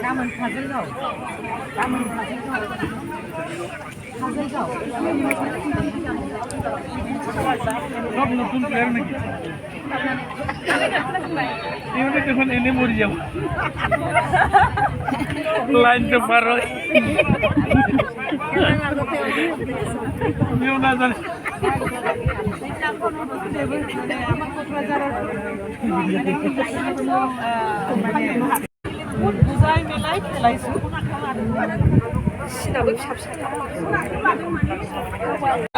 남은 가슬가오. সব নতুন প্লেয়ার নাকি এমনি যখন এনে মরে যাব লাইনটা পার হয় আমিও না জানি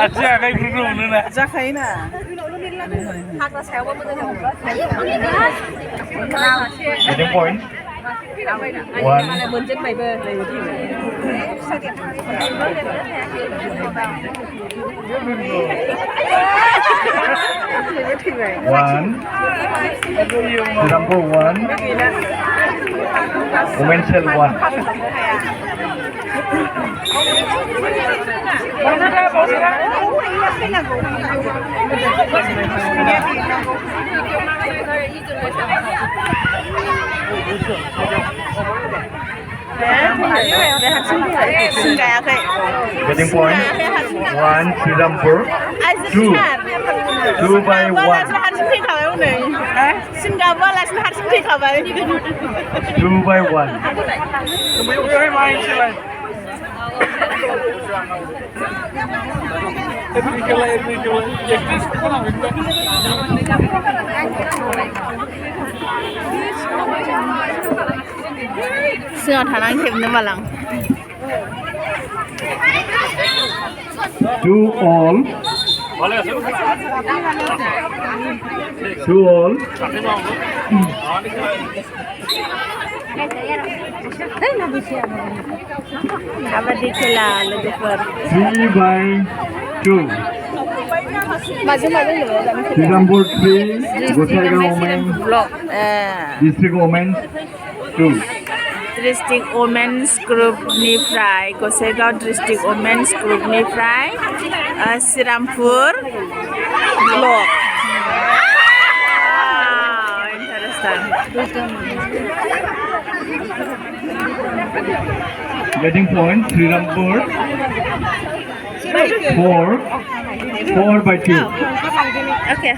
아치 아가이 부르는 오늘은 자카이나. Getting point. One. One. Number one. Women's cell one. Getting point. One, Singapore. Two. 2 by 1. 2 by 1. Sữa thả năng thêm nữa mà lằng. 2 all. 2 all. Kabadi khela ledeper. 3 by 2. Maju-maju dulu. Singapore 3. Gossaigao Women. Block. District Women 2. District Women's Group ni Fry, Gossaigao District Women's Group ni Fry, Sirampur Block. Wow, interesting. Getting point. Sirampur 4 by 2. Okay.